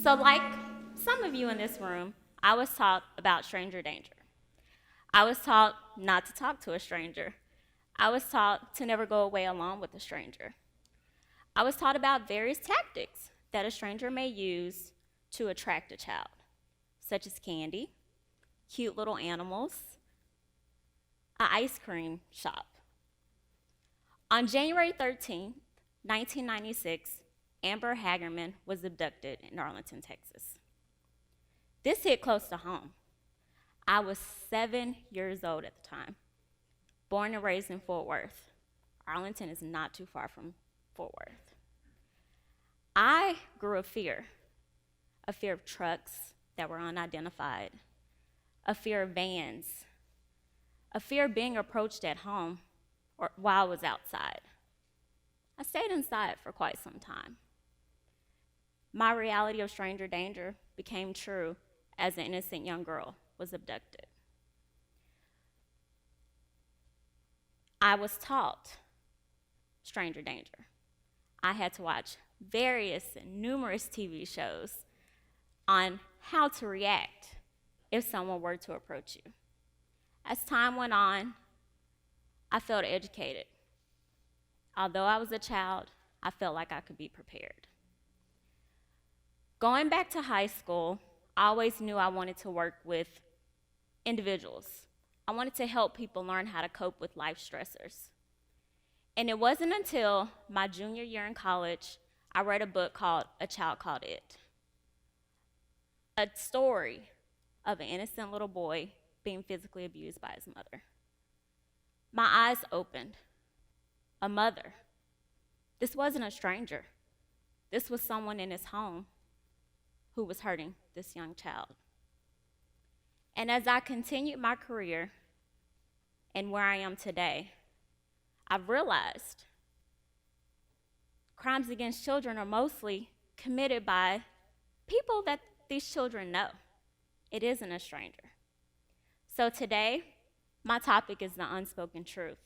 So like some of you in this room, I was taught about stranger danger. I was taught not to talk to a stranger. I was taught to never go away alone with a stranger. I was taught about various tactics that a stranger may use to attract a child, such as candy, cute little animals, an ice cream shop. On January 13th, 1996, Amber Hagerman was abducted in Arlington, Texas. This hit close to home. I was 7 years old at the time, born and raised in Fort Worth. Arlington is not too far from Fort Worth. I grew a fear of trucks that were unidentified, a fear of vans, a fear of being approached at home or while I was outside. I stayed inside for quite some time. My reality of stranger danger became true as an innocent young girl was abducted. I was taught stranger danger. I had to watch various and numerous TV shows on how to react if someone were to approach you. As time went on, I felt educated. Although I was a child, I felt like I could be prepared. Going back to high school, I always knew I wanted to work with individuals. I wanted to help people learn how to cope with life stressors. And it wasn't until my junior year in college, I read a book called A Child Called It. A story of an innocent little boy being physically abused by his mother. My eyes opened. A mother. This wasn't a stranger. This was someone in his home who was hurting this young child. And as I continued my career and where I am today, I've realized crimes against children are mostly committed by people that these children know. It isn't a stranger. So today, my topic is the unspoken truth.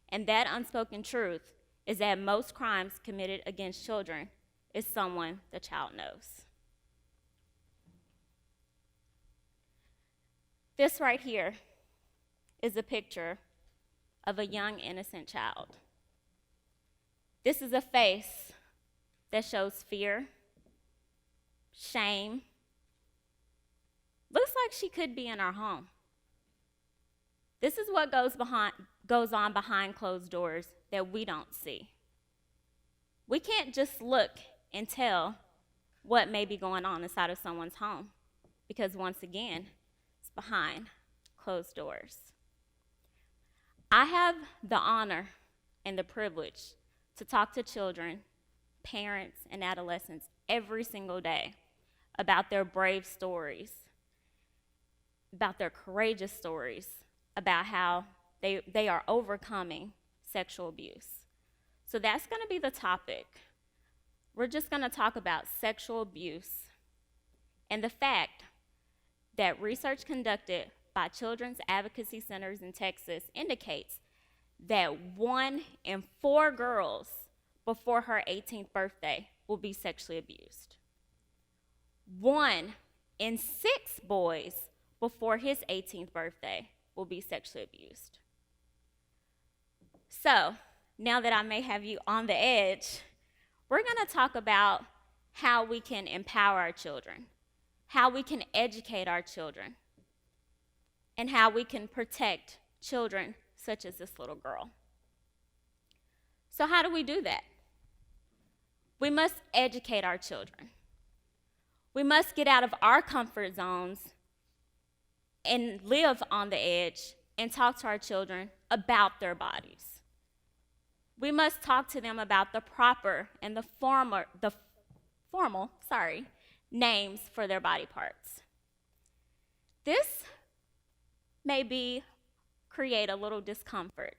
And that unspoken truth is that most crimes committed against children is someone the child knows. This right here is a picture of a young, innocent child. This is a face that shows fear, shame. Looks like she could be in our home. This is what goes on behind closed doors that we don't see. We can't just look and tell what may be going on inside of someone's home, because once again, it's behind closed doors. I have the honor and the privilege to talk to children, parents, and adolescents every single day about their brave stories, about their courageous stories, about how they are overcoming sexual abuse. So that's going to be the topic. We're just going to talk about sexual abuse and the fact that research conducted by children's advocacy centers in Texas indicates that 1 in 4 girls before her 18th birthday will be sexually abused. 1 in 6 boys before his 18th birthday will be sexually abused. So, now that I may have you on the edge, we're going to talk about how we can empower our children, how we can educate our children, and how we can protect children such as this little girl. So how do we do that? We must educate our children. We must get out of our comfort zones and live on the edge and talk to our children about their bodies. We must talk to them about the proper and the formal names for their body parts. This may create a little discomfort.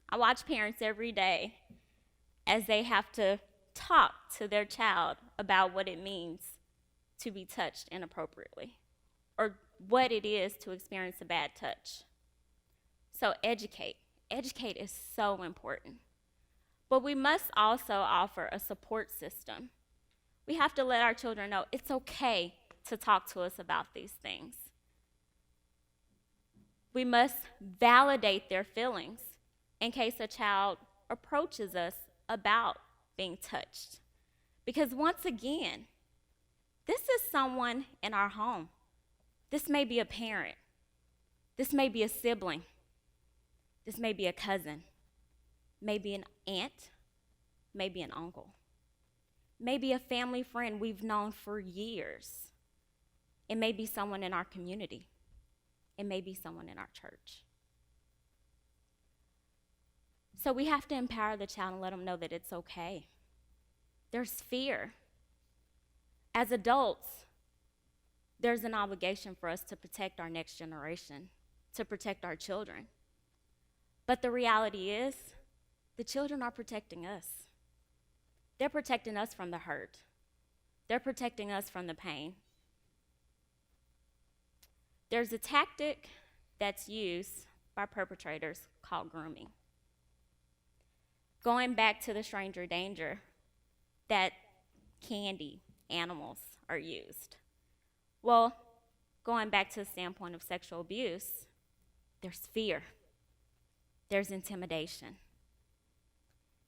I watch parents every day as they have to talk to their child about what it means to be touched inappropriately, or what it is to experience a bad touch. So educate. Educate is so important. But we must also offer a support system. We have to let our children know it's okay to talk to us about these things. We must validate their feelings in case a child approaches us about being touched. Because once again, this is someone in our home. This may be a parent. This may be a sibling. This may be a cousin. Maybe an aunt. Maybe an uncle. Maybe a family friend we've known for years. It may be someone in our community. It may be someone in our church. So we have to empower the child and let them know that it's okay. There's fear. As adults, there's an obligation for us to protect our next generation, to protect our children. But the reality is, the children are protecting us. They're protecting us from the hurt. They're protecting us from the pain. There's a tactic that's used by perpetrators called grooming. Going back to the stranger danger, that candy, animals are used. Well, going back to the standpoint of sexual abuse, there's fear. There's intimidation.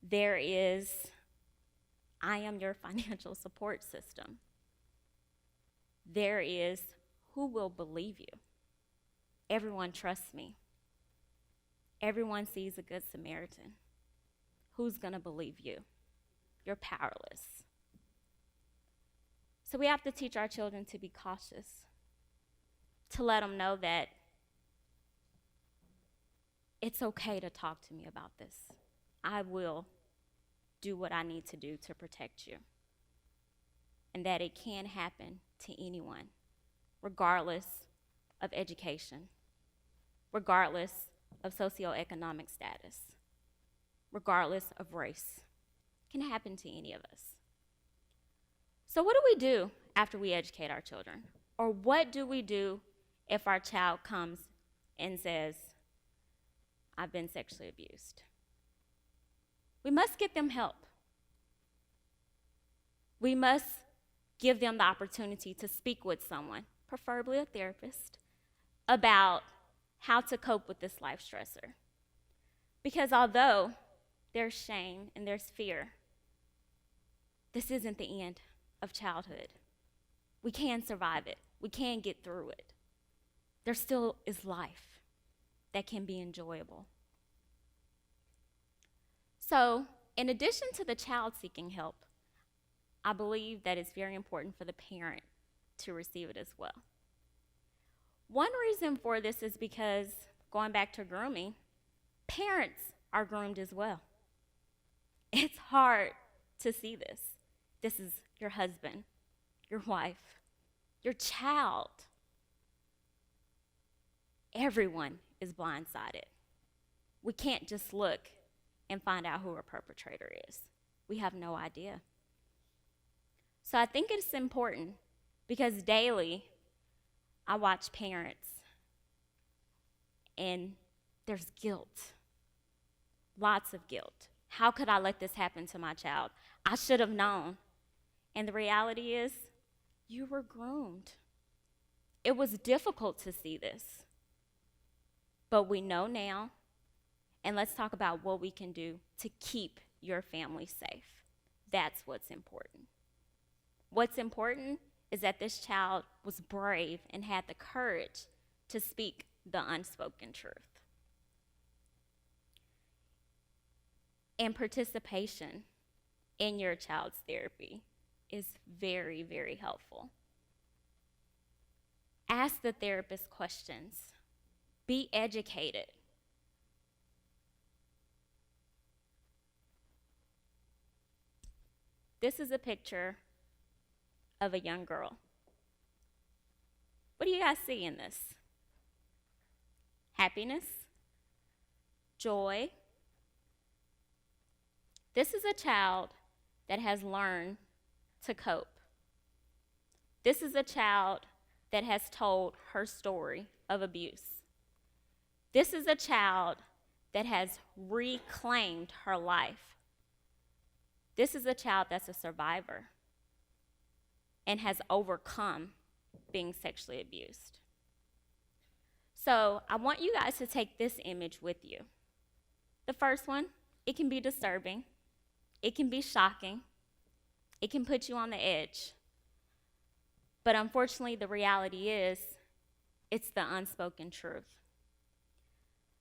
There is, I am your financial support system. There is, who will believe you? Everyone trusts me. Everyone sees a good Samaritan. Who's going to believe you? You're powerless. So we have to teach our children to be cautious, to let them know that it's okay to talk to me about this. I will do what I need to do to protect you. And that it can happen to anyone, regardless of education, regardless of socioeconomic status, regardless of race. It can happen to any of us. So what do we do after we educate our children? Or what do we do if our child comes and says, I've been sexually abused? We must get them help. We must give them the opportunity to speak with someone, preferably a therapist, about how to cope with this life stressor. Because although there's shame and there's fear, this isn't the end of childhood. We can survive it. We can get through it. There still is life that can be enjoyable. So, in addition to the child seeking help, I believe that it's very important for the parent to receive it as well. One reason for this is because, going back to grooming, parents are groomed as well. It's hard to see this. This is your husband, your wife, your child. Everyone is blindsided. We can't just look and find out who a perpetrator is. We have no idea. So I think it's important because daily I watch parents and there's guilt, lots of guilt. How could I let this happen to my child? I should have known. And the reality is, you were groomed. It was difficult to see this, but we know now, and let's talk about what we can do to keep your family safe. That's what's important. What's important is that this child was brave and had the courage to speak the unspoken truth. And participation in your child's therapy is very, very helpful. Ask the therapist questions. Be educated. This is a picture of a young girl. What do you guys see in this? Happiness? Joy? This is a child that has learned to cope. This is a child that has told her story of abuse. This is a child that has reclaimed her life. This is a child that's a survivor. and has overcome being sexually abused. So I want you guys to take this image with you. The first one, it can be disturbing, it can be shocking, it can put you on the edge. But unfortunately, the reality is, it's the unspoken truth.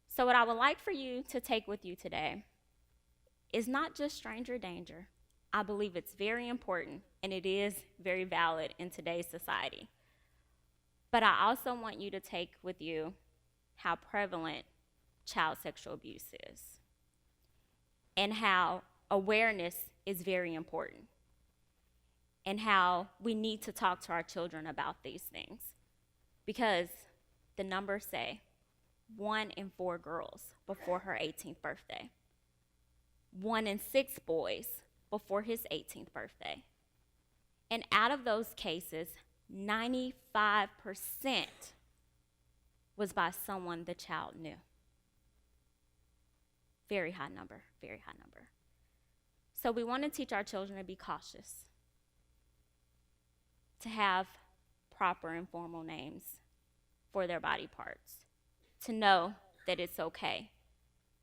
So what I would like for you to take with you today is not just stranger danger. I believe it's very important, and it is very valid in today's society. But I also want you to take with you how prevalent child sexual abuse is, and how awareness is very important, and how we need to talk to our children about these things. Because the numbers say 1 in 4 girls before her 18th birthday, 1 in 6 boys before his 18th birthday. And out of those cases, 95% was by someone the child knew. Very high number, very high number. So we want to teach our children to be cautious, to have proper and formal names for their body parts, to know that it's okay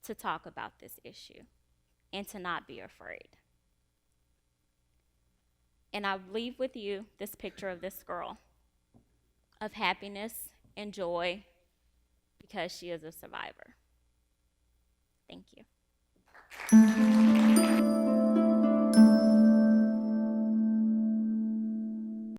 to talk about this issue, and to not be afraid. And I leave with you this picture of this girl, of happiness and joy, because she is a survivor. Thank you.